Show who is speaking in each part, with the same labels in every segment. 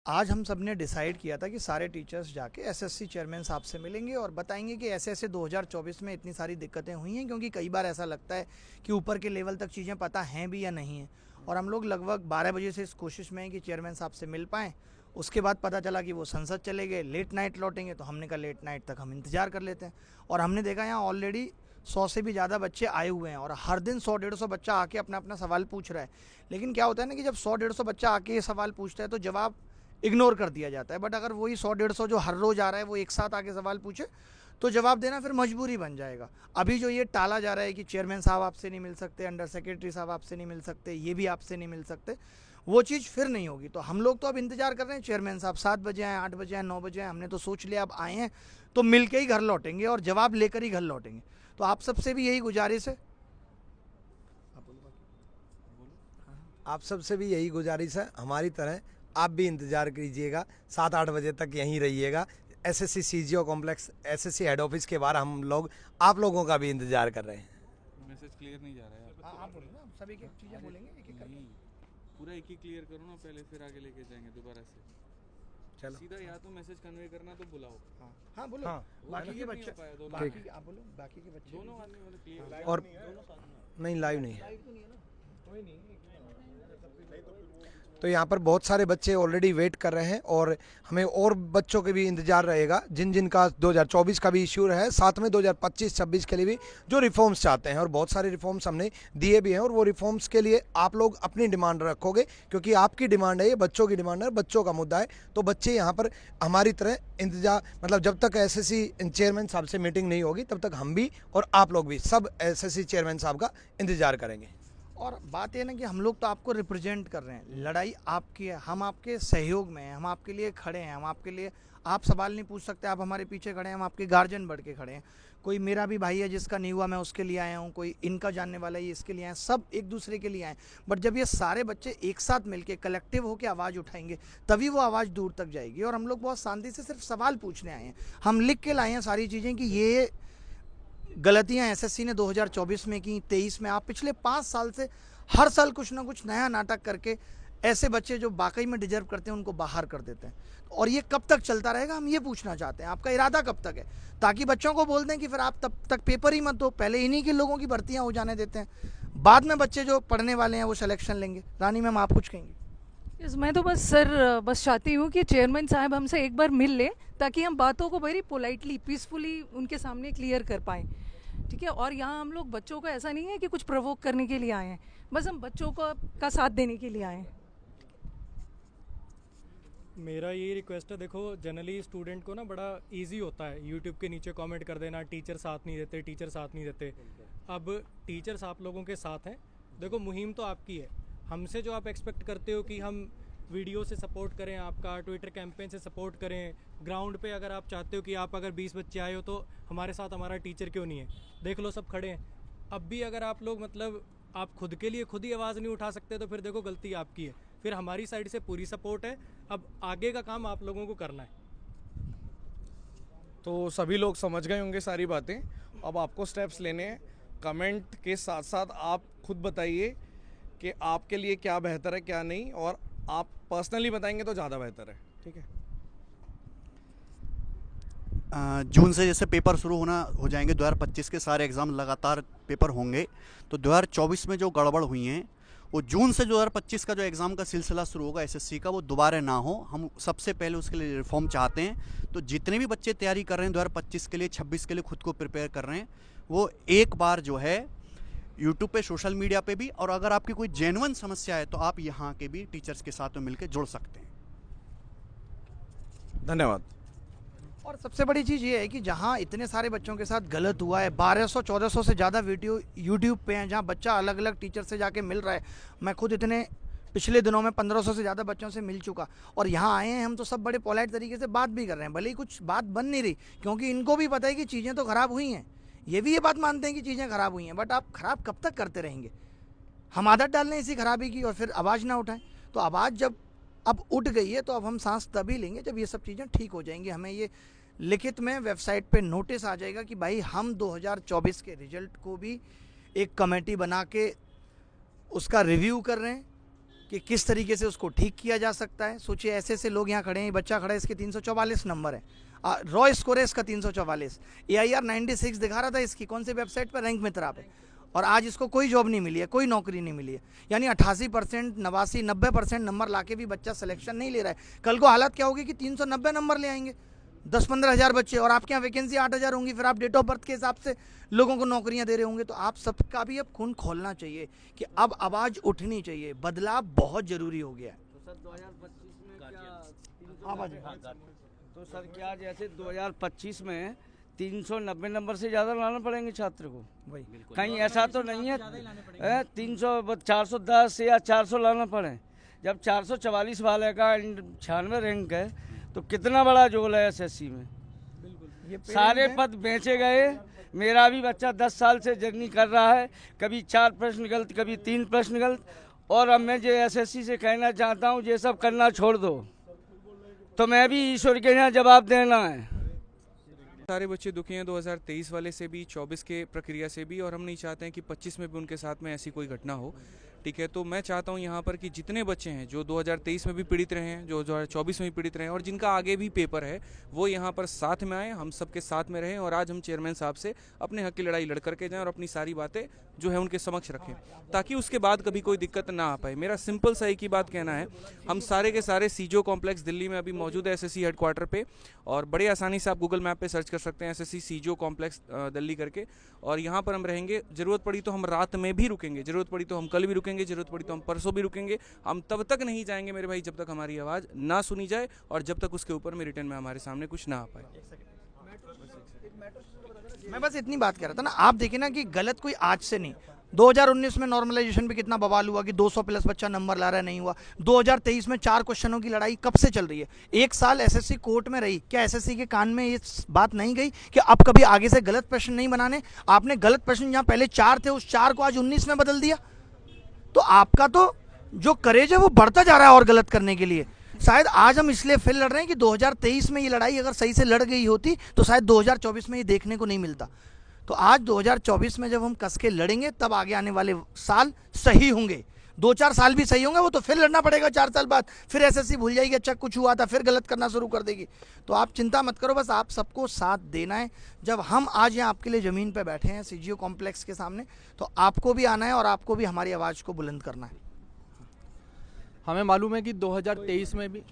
Speaker 1: आज हम सब ने डिसाइड किया था कि सारे टीचर्स जाके एसएससी चेयरमैन साहब से मिलेंगे और बताएंगे कि ऐसे ऐसे 2024 में इतनी सारी दिक्कतें हुई हैं, क्योंकि कई बार ऐसा लगता है कि ऊपर के लेवल तक चीज़ें पता हैं भी या नहीं हैं। और हम लोग लगभग 12 बजे से इस कोशिश में हैं कि चेयरमैन साहब से मिल पाएँ। उसके बाद पता चला कि वो संसद चले गए, लेट नाइट लौटेंगे, तो हमने कहा लेट नाइट तक हम इंतज़ार कर लेते हैं। और हमने देखा यहाँ ऑलरेडी 100 से भी ज़्यादा बच्चे आए हुए हैं और हर दिन 100-150 बच्चा आके अपना अपना सवाल पूछ रहा है। लेकिन क्या होता है ना कि जब 100-150 बच्चा आके ये सवाल पूछता है तो जवाब इग्नोर कर दिया जाता है। बट अगर वही 100-150 जो हर रोज़ आ रहा है वो एक साथ आके सवाल पूछे तो जवाब देना फिर मजबूरी बन जाएगा। अभी जो ये टाला जा रहा है कि चेयरमैन साहब आपसे नहीं मिल सकते, अंडर सेक्रेटरी साहब आपसे नहीं मिल सकते, ये भी आपसे नहीं मिल सकते, वो चीज़ फिर नहीं होगी। तो हम लोग तो अब इंतजार कर रहे हैं चेयरमैन साहब 7 बजे आए, 8 बजे आए, 9 बजे आए। हमने तो सोच लिया अब आए हैं तो मिल के ही घर लौटेंगे और जवाब लेकर ही घर लौटेंगे। तो आप सबसे भी यही गुजारिश है,
Speaker 2: आप सबसे भी यही गुजारिश है हमारी तरह आप भी इंतज़ार कीजिएगा, 7-8 बजे तक यहीं रहिएगा। SSC CGO complex SSC head office के बाहर हम लोग आप लोगों का भी इंतज़ार कर रहे हैं।
Speaker 3: मैसेज क्लियर नहीं जा रहा है।
Speaker 1: आप बोलो ना, सभी की चीज़ें बोलेंगे एक एक करके।
Speaker 3: पूरा एक ही क्लियर करो ना पहले, फिर आगे लेके जाएंगे दोबारा से।
Speaker 2: चलो
Speaker 3: सीधा या तो मैसेज कन्वे करना तो बुलाओ।
Speaker 1: हाँ बोलो।
Speaker 2: हाँ,
Speaker 1: बाकी के बच्चे, बाकी आप बोलो, बाकी के बच्चे
Speaker 3: दोनों आदमी मतलब क्लियर।
Speaker 2: और नहीं लाइव नहीं है
Speaker 1: लाइव तो नहीं है ना, कोई नहीं।
Speaker 2: तो यहाँ पर बहुत सारे बच्चे ऑलरेडी वेट कर रहे हैं और हमें और बच्चों के भी इंतजार रहेगा जिन जिन का 2024 का भी इश्यू है, साथ में 2025-26 के लिए भी जो रिफॉर्म्स चाहते हैं। और बहुत सारे रिफॉर्म्स हमने दिए भी हैं और वो रिफॉर्म्स के लिए आप लोग अपनी डिमांड रखोगे, क्योंकि आपकी डिमांड है, ये बच्चों की डिमांड है, बच्चों का मुद्दा है। तो बच्चे यहाँ पर हमारी तरह इंतजार, मतलब जब तक एसएससी चेयरमैन साहब से मीटिंग नहीं होगी तब तक हम भी और आप लोग भी सब एसएससी चेयरमैन साहब का इंतजार करेंगे।
Speaker 1: और बात ये ना कि हम लोग तो आपको रिप्रेजेंट कर रहे हैं, लड़ाई आपकी है, हम आपके सहयोग में हैं, हम आपके लिए खड़े हैं, हम आपके लिए, आप सवाल नहीं पूछ सकते, आप हमारे पीछे खड़े हैं, हम आपके गार्जियन बढ़ के खड़े हैं। कोई मेरा भी भाई है जिसका नहीं हुआ, मैं उसके लिए आया हूँ, कोई इनका जानने वाला है इसके लिए आए, सब एक दूसरे के लिए आए। बट जब ये सारे बच्चे एक साथ मिलके कलेक्टिव होकर आवाज़ उठाएंगे तभी वो आवाज़ दूर तक जाएगी। और हम लोग बहुत शांति से सिर्फ सवाल पूछने आए हैं, हम लिख के लाए हैं सारी चीज़ें कि ये गलतियां एसएससी ने 2024 में की, 23 में। आप पिछले 5 साल से हर साल कुछ ना कुछ नया नाटक करके ऐसे बच्चे जो वाकई में डिजर्व करते हैं उनको बाहर कर देते हैं। और ये कब तक चलता रहेगा, हम ये पूछना चाहते हैं। आपका इरादा कब तक है, ताकि बच्चों को बोल दें कि फिर आप तब तक पेपर ही मत दो, पहले इन्हीं के लोगों की भर्तियां हो जाने देते हैं, बाद में बच्चे जो पढ़ने वाले हैं वो सिलेक्शन लेंगे। रानी मैम आप कुछ कहेंगे?
Speaker 4: मैं तो बस सर बस चाहती हूँ कि चेयरमैन साहब हमसे एक बार मिल लें ताकि हम बातों को वेरी पोलाइटली पीसफुली उनके सामने क्लियर कर पाएँ, ठीक है। और यहाँ हम लोग बच्चों को ऐसा नहीं है कि कुछ प्रोवोक करने के लिए आए हैं, बस हम बच्चों को का साथ देने के लिए आए हैं।
Speaker 5: मेरा यही रिक्वेस्ट है, देखो जनरली स्टूडेंट को ना बड़ा इजी होता है यूट्यूब के नीचे कमेंट कर देना, टीचर साथ नहीं देते, टीचर साथ नहीं देते। अब टीचर्स आप लोगों के साथ हैं। देखो मुहिम तो आपकी है, हमसे जो आप एक्सपेक्ट करते हो कि हम वीडियो से सपोर्ट करें, आपका ट्विटर कैंपेन से सपोर्ट करें, ग्राउंड पे अगर आप चाहते हो कि आप अगर 20 बच्चे आए हो तो हमारे साथ हमारा टीचर क्यों नहीं है, देख लो सब खड़े हैं। अब भी अगर आप लोग मतलब आप खुद के लिए खुद ही आवाज़ नहीं उठा सकते तो फिर देखो गलती आपकी है। फिर हमारी साइड से पूरी सपोर्ट है, अब आगे का काम आप लोगों को करना है।
Speaker 6: तो सभी लोग समझ गए होंगे सारी बातें, अब आपको स्टेप्स लेने हैं। कमेंट के साथ साथ आप खुद बताइए कि आपके लिए क्या बेहतर है क्या नहीं, और आप पर्सनली बताएंगे तो ज़्यादा बेहतर है, ठीक है।
Speaker 7: जून से जैसे पेपर शुरू हो जाएंगे, 2025 के सारे एग्ज़ाम लगातार पेपर होंगे, तो 2024 में जो गड़बड़ हुई हैं वो जून से 2025 का जो एग्ज़ाम का सिलसिला शुरू होगा एसएससी का, वो दोबारा ना हो। हम सबसे पहले उसके लिए रिफॉर्म चाहते हैं। तो जितने भी बच्चे तैयारी कर रहे हैं 2025 के लिए, 26 के लिए खुद को प्रिपेयर कर रहे हैं, वो एक बार जो है यूट्यूब पे, सोशल मीडिया पे भी, और अगर आपकी कोई जेन्युइन समस्या है तो आप यहाँ के भी टीचर्स के साथ में मिलकर जुड़ सकते हैं।
Speaker 6: धन्यवाद।
Speaker 1: और सबसे बड़ी चीज़ ये है कि जहाँ इतने सारे बच्चों के साथ गलत हुआ है, 1200-1400 से ज़्यादा वीडियो यूट्यूब पे हैं, जहाँ बच्चा अलग अलग टीचर से जाके मिल रहा है। मैं खुद इतने पिछले दिनों में 1500 से ज़्यादा बच्चों से मिल चुका, और यहाँ आए हैं हम तो सब बड़े पोलाइट तरीके से बात भी कर रहे हैं, भले ही कुछ बात बन नहीं रही, क्योंकि इनको भी पता है कि चीज़ें तो ख़राब हुई हैं, ये भी ये बात मानते हैं कि चीज़ें ख़राब हुई हैं। बट आप ख़राब कब तक करते रहेंगे? हम आदत डाल लें इसी खराबी की और फिर आवाज़ ना उठाएं। तो आवाज़ जब अब उठ गई है तो अब हम सांस तभी लेंगे जब ये सब चीज़ें ठीक हो जाएंगी। हमें ये लिखित में वेबसाइट पे नोटिस आ जाएगा कि भाई हम 2024 के रिजल्ट को भी एक कमेटी बना के उसका रिव्यू कर रहे हैं, कि किस तरीके से उसको ठीक किया जा सकता है। सोचिए ऐसे ऐसे लोग यहाँ खड़े हैं, बच्चा खड़ा है, इसके 344 नंबर है, रॉ स्कोर है इसका 344, AIR 96 दिखा रहा था इसकी, कौन सी वेबसाइट पर, रैंक मित्रा पे, और आज इसको कोई जॉब नहीं मिली है, कोई नौकरी नहीं मिली है। यानी 88%, 89, 90% नंबर लाके भी बच्चा सिलेक्शन नहीं ले रहा है। कल को हालत क्या होगी कि 390 नंबर ले आएंगे 10-15 हज़ार बच्चे, और आपके यहाँ वैकेंसी 8,000 होंगी, फिर आप डेट ऑफ बर्थ के हिसाब से लोगों को नौकरियां दे रहे होंगे। तो आप सबका भी अब खून खोलना चाहिए कि अब आवाज़ उठनी चाहिए, बदलाव बहुत ज़रूरी हो गया है।
Speaker 8: तो सर 2025 में क्या तो सर क्या जैसे 2025 में 390 नंबर से ज़्यादा लाना पड़ेंगे छात्र को?
Speaker 1: वही
Speaker 8: कहीं ऐसा तो नहीं है 410 या 400 लाना पड़े? जब 444 वाले का 96 रैंक है तो कितना बड़ा जोल है SSC में। सारे पद बेचे गए। मेरा भी बच्चा 10 साल से जर्नी कर रहा है, कभी 4 प्रश्न गलत, कभी 3 प्रश्न गलत, और अब मैं जो SSC से कहना चाहता हूँ ये सब करना छोड़ दो, तो मैं भी ईश्वर के यहाँ जवाब देना है।
Speaker 3: सारे बच्चे दुखी हैं 2023 वाले से भी, 24 के प्रक्रिया से भी, और हम नहीं चाहते हैं कि 25 में भी उनके साथ में ऐसी कोई घटना हो। ठीक है, तो मैं चाहता हूं यहाँ पर कि जितने बच्चे हैं जो 2023 में भी पीड़ित रहे हैं, जो 2024 में भी पीड़ित रहे हैं, और जिनका आगे भी पेपर है, वो यहाँ पर साथ में आए, हम सबके साथ में रहें, और आज हम चेयरमैन साहब से अपने हक की लड़ाई लड़ करके जाएं और अपनी सारी बातें जो है उनके समक्ष रखें, ताकि उसके बाद कभी कोई दिक्कत ना आ पाए। मेरा सिंपल सा एक ही बात कहना है, हम सारे के सारे सीजो कॉम्प्लेक्स दिल्ली में अभी मौजूद है SSC हेडक्वार्टर पे, और बड़े आसानी से आप गूगल मैप पे सर्च कर सकते हैं SSC सीजो कॉम्प्लेक्स दिल्ली करके, और यहाँ पर हम रहेंगे। ज़रूरत पड़ी तो हम रात में भी रुकेंगे, ज़रूरत पड़ी तो हम कल भी रुकेंगे, ज़रूरत पड़ी तो हम परसों भी रुकेंगे। हम तब तक नहीं जाएंगे मेरे भाई जब तक हमारी आवाज़ ना सुनी जाए, और जब तक उसके ऊपर में रिटर्न में हमारे सामने कुछ ना आ पाए।
Speaker 1: मैं बस इतनी बात कह रहा था ना, आप देखिए ना कि गलत कोई आज से नहीं, 2019 में नॉर्मलाइजेशन पे कितना बवाल हुआ कि 200 प्लस बच्चा नंबर ला रहा है, नहीं हुआ। 2023 में 4 क्वेश्चनों की लड़ाई कब से चल रही है, 1 साल SSC कोर्ट में रही, क्या SSC के कान में ये बात नहीं गई कि अब कभी आगे से गलत प्रश्न नहीं बनाने? आपने गलत प्रश्न जहां पहले 4 थे उस 4 को आज 19 में बदल दिया। तो आपका तो जो करेज है वो बढ़ता जा रहा है और गलत करने के लिए। शायद आज हम इसलिए फिर लड़ रहे हैं कि 2023 में ये लड़ाई अगर सही से लड़ गई होती तो शायद 2024 में ये देखने को नहीं मिलता। तो आज 2024 में जब हम कस के लड़ेंगे तब आगे आने वाले साल सही होंगे। 2-4 साल भी सही होंगे, वो तो फिर लड़ना पड़ेगा 4 साल बाद, फिर SSC भूल जाएगी अच्छा कुछ हुआ था, फिर गलत करना शुरू कर देगी। तो आप चिंता मत करो, बस आप सबको साथ देना है। जब हम आज यहाँ आपके लिए ज़मीन पर बैठे हैं CGO कॉम्प्लेक्स के सामने, तो आपको भी आना है और आपको भी हमारी आवाज़ को बुलंद करना है।
Speaker 9: हमें मालूम है कि 2023 में भी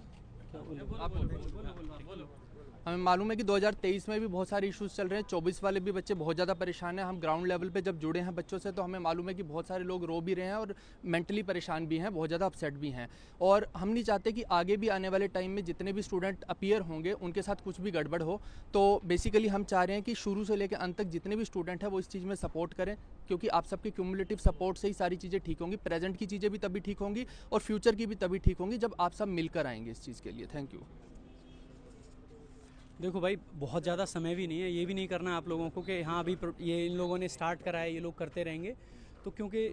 Speaker 9: हमें मालूम है कि 2023 में भी बहुत सारे इश्यूज चल रहे हैं। 24 वाले भी बच्चे बहुत ज़्यादा परेशान हैं। हम ग्राउंड लेवल पे जब जुड़े हैं बच्चों से तो हमें मालूम है कि बहुत सारे लोग रो भी रहे हैं और मेंटली परेशान भी हैं, बहुत ज़्यादा अपसेट भी हैं। और हम नहीं चाहते कि आगे भी आने वाले टाइम में जितने भी स्टूडेंट अपीयर होंगे उनके साथ कुछ भी गड़बड़ हो। तो बेसिकली हम चाह रहे हैं कि शुरू से लेकर अंत तक जितने भी स्टूडेंट हैं वो इस चीज़ में सपोर्ट करें, क्योंकि आप सबके क्यूमुलेटिव सपोर्ट से ही सारी चीज़ें ठीक होंगी। प्रेजेंट की चीज़ें भी तभी ठीक होंगी और फ्यूचर की भी तभी ठीक होंगी जब आप सब मिलकर आएंगे इस चीज़ के लिए। Thank you.
Speaker 10: देखो भाई, बहुत ज़्यादा समय भी नहीं है, ये भी नहीं करना है आप लोगों को कि हाँ अभी ये इन लोगों ने स्टार्ट करा है, ये लोग करते रहेंगे। तो क्योंकि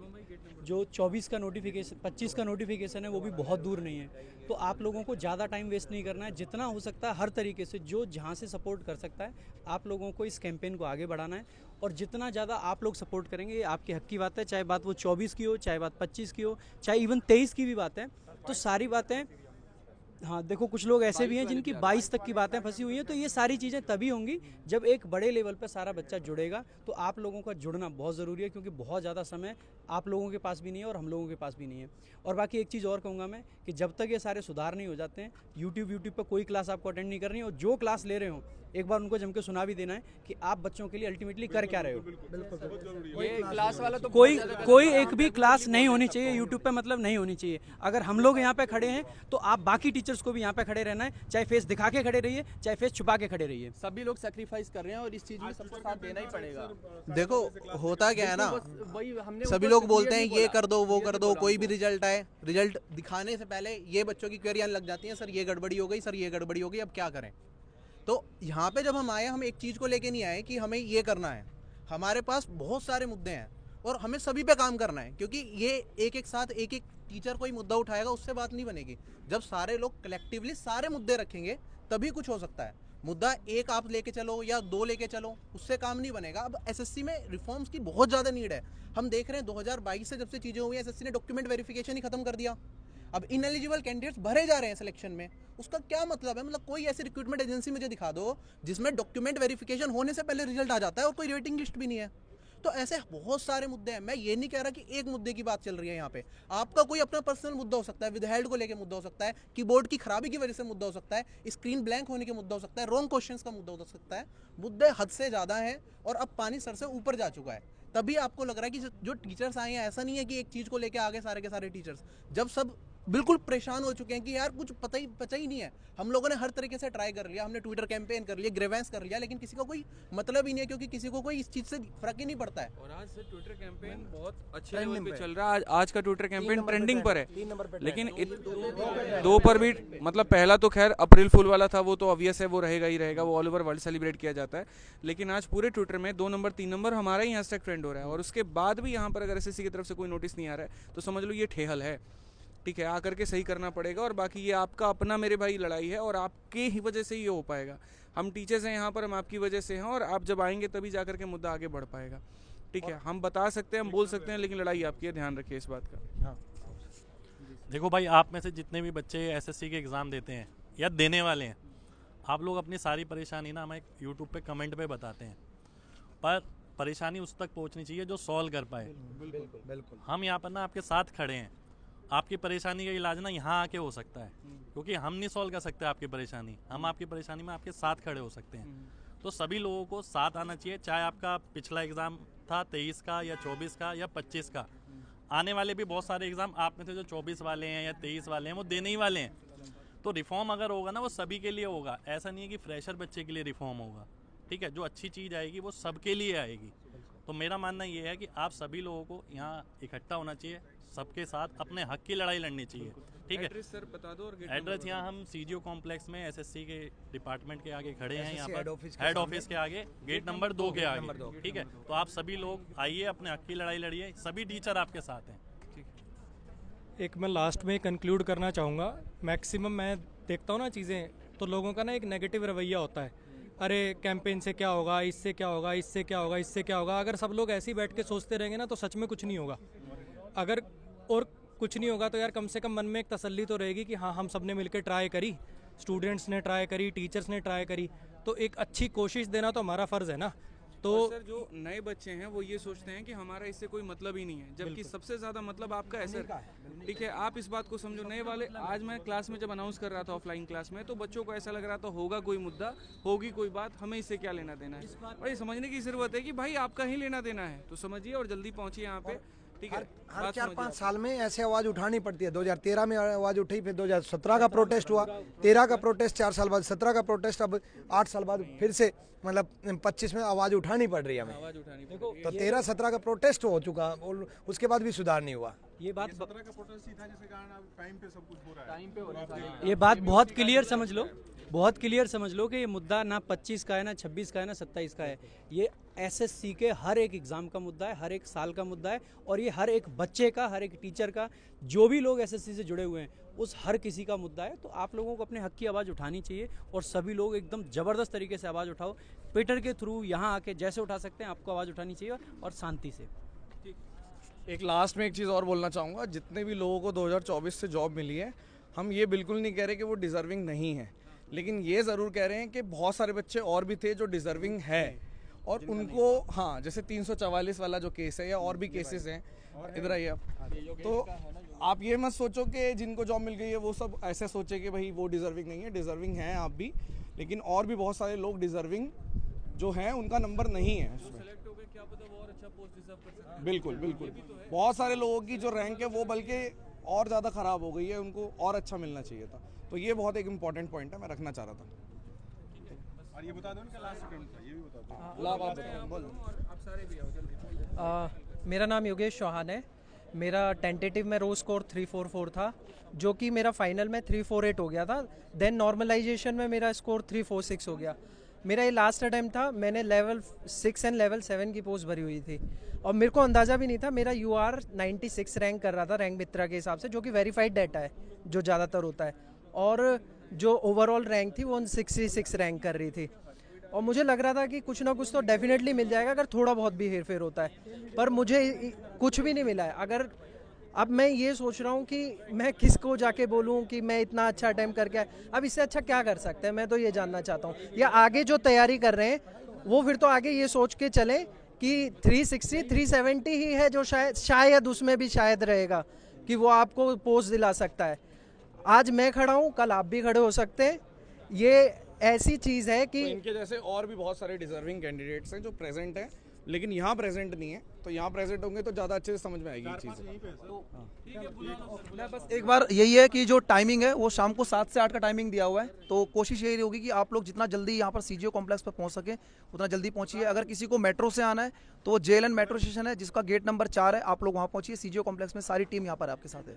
Speaker 10: जो 24 का नोटिफिकेशन 25 का नोटिफिकेशन है वो भी बहुत दूर नहीं है, तो आप लोगों को ज़्यादा टाइम वेस्ट नहीं करना है। जितना हो सकता है हर तरीके से जो जहाँ से सपोर्ट कर सकता है आप लोगों को इस कैंपेन को आगे बढ़ाना है, और जितना ज़्यादा आप लोग सपोर्ट करेंगे आपके हक की बात है। चाहे बात वो 24 की हो, चाहे बात 25 की हो, चाहे इवन 23 की भी बात है, तो सारी बातें, हाँ देखो कुछ लोग ऐसे भी हैं जिनकी 22 तक की बातें फंसी हुई हैं। तो ये सारी चीज़ें तभी होंगी जब एक बड़े लेवल पर सारा बच्चा जुड़ेगा। तो आप लोगों का जुड़ना बहुत ज़रूरी है, क्योंकि बहुत ज़्यादा समय आप लोगों के पास भी नहीं है और हम लोगों के पास भी नहीं है। और बाकी एक चीज़ और कहूँगा मैं कि जब तक ये सारे सुधार नहीं हो जाते हैं, यूट्यूब पर कोई क्लास आपको अटेंड नहीं करनी है, और जो क्लास ले रहे हो एक बार उनको जम के सुना भी देना है कि आप बच्चों के लिए अल्टीमेटली कर क्या रहे हो।
Speaker 9: ये क्लास वाला तो
Speaker 10: कोई एक भी क्लास नहीं होनी चाहिए यूट्यूब पे, मतलब नहीं होनी चाहिए। अगर हम लोग यहाँ पे खड़े हैं तो आप बाकी टीचर्स को भी यहाँ पे खड़े रहना है, चाहे फेस दिखा के खड़े रहिए, चाहे फेस छुपा के खड़े रहिए।
Speaker 9: सभी लोग सेक्रीफाइस कर रहे हैं और इस चीज में सबको साथ देना ही पड़ेगा।
Speaker 11: देखो होता क्या है ना, सभी लोग बोलते हैं ये कर दो वो कर दो, कोई भी रिजल्ट आए, रिजल्ट दिखाने से पहले ये बच्चों की क्वेरी लग जाती है, सर ये गड़बड़ी हो गई, सर ये गड़बड़ी हो गई, अब क्या करें। तो यहाँ पे जब हम आए, हम एक चीज़ को लेके नहीं आए कि हमें ये करना है। हमारे पास बहुत सारे मुद्दे हैं और हमें सभी पे काम करना है, क्योंकि ये एक एक साथ एक एक टीचर कोई मुद्दा उठाएगा उससे बात नहीं बनेगी। जब सारे लोग कलेक्टिवली सारे मुद्दे रखेंगे तभी कुछ हो सकता है। मुद्दा एक आप लेके चलो या 2 लेके चलो, उससे काम नहीं बनेगा। अब SSC में रिफॉर्म्स की बहुत ज़्यादा नीड है। हम देख रहे हैं 2022 से जब से चीज़ें हुई हैं, SSC ने डॉक्यूमेंट वेरिफिकेशन ही खत्म कर दिया। अब इनएलिजिबल कैंडिडेट्स भरे जा रहे हैं सिलेक्शन में, उसका क्या मतलब है? मतलब कोई ऐसी रिक्रूटमेंट एजेंसी मुझे दिखा दो जिसमें डॉक्यूमेंट वेरिफिकेशन होने से पहले रिजल्ट आ जाता है और कोई वेटिंग लिस्ट भी नहीं है। तो ऐसे बहुत सारे मुद्दे हैं। मैं ये नहीं कह रहा कि एक मुद्दे की बात चल रही है यहाँ पे, आपका कोई अपना पर्सनल मुद्दा हो सकता है, विदहेल्ड को लेकर मुद्दा हो सकता है, कीबोर्ड की खराबी की वजह से मुद्दा हो सकता है, स्क्रीन ब्लैंक होने के मुद्दा हो सकता है, रॉन्ग क्वेश्चंस का मुद्दा हो सकता है। मुद्दे हद से ज़्यादा हैं और अब पानी सर से ऊपर जा चुका है। तभी आपको लग रहा है कि जो टीचर्स आए हैं, ऐसा नहीं है कि एक चीज़ को लेकर आगे सारे के सारे टीचर्स, जब सब बिल्कुल परेशान हो चुके हैं कि यार कुछ पता ही नहीं है। हम लोगों ने हर तरीके से ट्राई कर लिया, हमने ट्विटर कैंपेन कर लिया, ग्रेवेंस कर लिया, लेकिन किसी का कोई मतलब ही नहीं है, क्योंकि किसी को कोई इस चीज़ से फर्क ही नहीं पड़ता है।
Speaker 3: और आज से ट्विटर कैंपेन बहुत अच्छे लेवल पे चल रहा है। आज का ट्विटर कैंपेन ट्रेंडिंग पर है, लेकिन दो पर भी, मतलब पहला तो खैर अप्रैल फुल वाला था, वो तो ऑब्वियस है, वो रहेगा ही रहेगा, वो ऑल ओवर वर्ल्ड सेलिब्रेट किया जाता है। लेकिन आज पूरे ट्विटर में 2 नंबर 3 नंबर हमारा ही हैशटैग ट्रेंड हो रहा है, और उसके बाद भी यहाँ पर अगर एसएससी की तरफ से कोई नोटिस नहीं आ रहा है तो समझ लो ये ठेहल है। ठीक है, आकर के सही करना पड़ेगा, और बाकी ये आपका अपना मेरे भाई लड़ाई है, और आपके ही वजह से ये हो पाएगा। हम टीचर्स हैं यहाँ पर, हम आपकी वजह से हैं, और आप जब आएंगे तभी जाकर के मुद्दा आगे बढ़ पाएगा। ठीक है, हम बता सकते हैं, हम बोल सकते हैं, लेकिन लड़ाई आपकी है, ध्यान रखिए इस बात का।
Speaker 12: हाँ। देखो भाई, आप में से जितने भी बच्चे एसएससी के एग्ज़ाम देते हैं या देने वाले हैं, आप लोग अपनी सारी परेशानी ना हमें यूट्यूब पे कमेंट पे बताते हैं, पर परेशानी उस तक पहुँचनी चाहिए जो सॉल्व कर पाए। बिल्कुल। हम यहाँ पर ना आपके साथ खड़े हैं। आपकी परेशानी का इलाज ना यहाँ आके हो सकता है, क्योंकि हम नहीं सॉल्व कर सकते आपकी परेशानी, हम आपकी परेशानी में आपके साथ खड़े हो सकते हैं। तो सभी लोगों को साथ आना चाहिए, चाहे आपका पिछला एग्ज़ाम था 23 का या 24 का या 25 का। आने वाले भी बहुत सारे एग्ज़ाम आप में से जो 24 वाले हैं या 23 वाले हैं वो देने ही वाले हैं। तो रिफॉर्म अगर होगा ना वो सभी के लिए होगा, ऐसा नहीं है कि फ्रेशर बच्चे के लिए रिफॉर्म होगा। ठीक है, जो अच्छी चीज़ आएगी वो सबके लिए आएगी। तो मेरा मानना ये है कि आप सभी लोगों को यहाँ इकट्ठा होना चाहिए, सबके साथ अपने हक की लड़ाई लड़नी चाहिए। ठीक है,
Speaker 3: एड्रेस सर बता दो। और
Speaker 12: एड्रेस यहाँ हम सीजीओ कॉम्प्लेक्स में एसएससी के डिपार्टमेंट के आगे खड़े हैं, यहाँ पर हेड ऑफिस के आगे, गेट नंबर 2 के आगे। ठीक है, तो आप सभी लोग आइए, अपने हक की लड़ाई लड़िए, सभी टीचर आपके साथ हैं।
Speaker 5: एक मैं लास्ट में कंक्लूड करना चाहूँगा। मैक्सिमम मैं देखता हूँ ना चीज़ें, तो लोगों का ना एक नेगेटिव रवैया होता है, अरे कैंपेन से क्या होगा, इससे क्या होगा, इससे क्या होगा, इससे क्या होगा। अगर सब लोग ऐसे ही बैठ के सोचते रहेंगे ना तो सच में कुछ नहीं होगा। अगर और कुछ नहीं होगा तो यार कम से कम मन में एक तसल्ली तो रहेगी कि हाँ, हम सब ने मिलकर ट्राई करी, स्टूडेंट्स ने ट्राई करी, टीचर्स ने ट्राई करी, तो एक अच्छी कोशिश देना तो हमारा फ़र्ज़ है ना। तो
Speaker 3: सर जो नए बच्चे हैं वो ये सोचते हैं कि हमारा इससे कोई मतलब ही नहीं है, जबकि सबसे ज़्यादा मतलब आपका है सर। ठीक है, आप इस बात को समझो। नए वाले, आज मैं क्लास में जब अनाउंस कर रहा था ऑफलाइन क्लास में, तो बच्चों को ऐसा लग रहा था होगा कोई मुद्दा, होगी कोई बात, हमें इससे क्या लेना देना है। और ये समझने की ज़रूरत है कि भाई आपका ही लेना देना है, तो समझिए और जल्दी पहुँचिए यहाँ पे। ठीक है,
Speaker 2: हर 4-5 साल में ऐसे आवाज़ उठानी पड़ती है। 2013 में आवाज़ उठी, फिर 2017 का प्रोटेस्ट हुआ, 13 का प्रोटेस्ट, 4 साल बाद 17 का प्रोटेस्ट, अब 8 साल बाद फिर से मतलब 25 में आवाज़ उठानी पड़ रही है हमें। तो 13-17 का प्रोटेस्ट हो चुका और उसके बाद भी सुधार नहीं हुआ।
Speaker 10: ये बात
Speaker 13: 17 का प्रोटेस्ट ही था जिसके कारण अब टाइम पे सब कुछ हो रहा है, टाइम पे हो रहा है।
Speaker 10: ये बात बहुत क्लियर समझ लो, बहुत क्लियर समझ लो कि ये मुद्दा ना 25 का है, ना 26 का है, ना 27 का है। ये एसएससी के हर एक एग्ज़ाम का मुद्दा है, हर एक साल का मुद्दा है, और ये हर एक बच्चे का, हर एक टीचर का, जो भी लोग एसएससी से जुड़े हुए हैं उस हर किसी का मुद्दा है। तो आप लोगों को अपने हक की आवाज़ उठानी चाहिए, और सभी लोग एकदम ज़बरदस्त तरीके से आवाज़ उठाओ। ट्विटर के थ्रू यहाँ आके जैसे उठा सकते हैं आपको आवाज़ उठानी चाहिए, और शांति से।
Speaker 6: एक लास्ट में एक चीज़ और बोलना चाहूँगा, जितने भी लोगों को 2024 से जॉब मिली है, हम ये बिल्कुल नहीं कह रहे कि वो डिज़र्विंग नहीं है, लेकिन ये ज़रूर कह रहे हैं कि बहुत सारे बच्चे और भी थे जो डिज़र्विंग है, और उनको, हाँ, जैसे 344 वाला जो केस है या और भी केसेस हैं, इधर आइए आप। तो आप ये मत सोचो कि जिनको जॉब मिल गई है वो सब ऐसे सोचे कि भाई वो डिज़र्विंग नहीं है, डिज़र्विंग हैं आप भी, लेकिन और भी बहुत सारे लोग डिज़र्विंग जो हैं उनका नंबर नहीं है उसमें। बिल्कुल बिल्कुल, बहुत सारे लोगों की जो रैंक है वो बल्कि और ज़्यादा ख़राब हो गई है, उनको और अच्छा मिलना चाहिए था। तो ये बहुत एक इम्पॉर्टेंट पॉइंट है, मैं रखना चाह रहा था।
Speaker 13: और ये बता दो उनका लास्ट अटेम्प्ट था, ये भी बता दो।
Speaker 14: मेरा नाम योगेश चौहान है। मेरा टेंटेटिव में रो स्कोर 344 था, जो कि मेरा फाइनल में 348 हो गया था। देन नॉर्मलाइजेशन में मेरा स्कोर 346 हो गया। मेरा ये लास्ट अटैम्प्ट था। मैंने लेवल 6 एंड लेवल 7 की पोस्ट भरी हुई थी, और मेरे को अंदाज़ा भी नहीं था। मेरा UR 96 रैंक कर रहा था, रैंक मित्रा के हिसाब से, जो कि वेरीफाइड डाटा है जो ज़्यादातर होता है, और जो ओवरऑल रैंक थी वो 66 रैंक कर रही थी। और मुझे लग रहा था कि कुछ ना कुछ तो डेफिनेटली मिल जाएगा अगर थोड़ा बहुत भी हेरफेर होता है, पर मुझे कुछ भी नहीं मिला है। अगर अब मैं ये सोच रहा हूँ कि मैं किसको जाके बोलूँ कि मैं इतना अच्छा अटेम्प्ट करके आया। अब इससे अच्छा क्या कर सकते हैं, मैं तो ये जानना चाहता हूँ। या आगे जो तैयारी कर रहे हैं वो फिर तो आगे ये सोच के चले कि 360 370 ही है जो शायद उसमें भी शायद रहेगा कि वो आपको पोस्ट दिला सकता है। आज मैं खड़ा हूँ, कल आप भी खड़े हो सकते हैं। ये ऐसी चीज़ है कि
Speaker 6: तो इनके जैसे और भी बहुत सारे डिजर्विंग कैंडिडेट्स हैं जो प्रेजेंट हैं, लेकिन यहाँ प्रेजेंट नहीं है। तो यहाँ प्रेजेंट होंगे तो ज़्यादा अच्छे से समझ में आएगी ये चीज़।
Speaker 15: बस एक बार यही है कि जो टाइमिंग है वो शाम को 7 से 8 का टाइमिंग दिया हुआ है। तो कोशिश यही होगी कि आप लोग जितना जल्दी यहाँ पर सीजीओ कॉम्प्लेक्स पर पहुँच सके उतना जल्दी पहुँचिए। अगर किसी को मेट्रो से आना है तो वो JLN मेट्रो स्टेशन है जिसका गेट नंबर 4 है, आप लोग वहाँ पहुँचिए। सीजीओ कॉम्प्लेक्स में सारी टीम यहाँ पर आपके साथ है।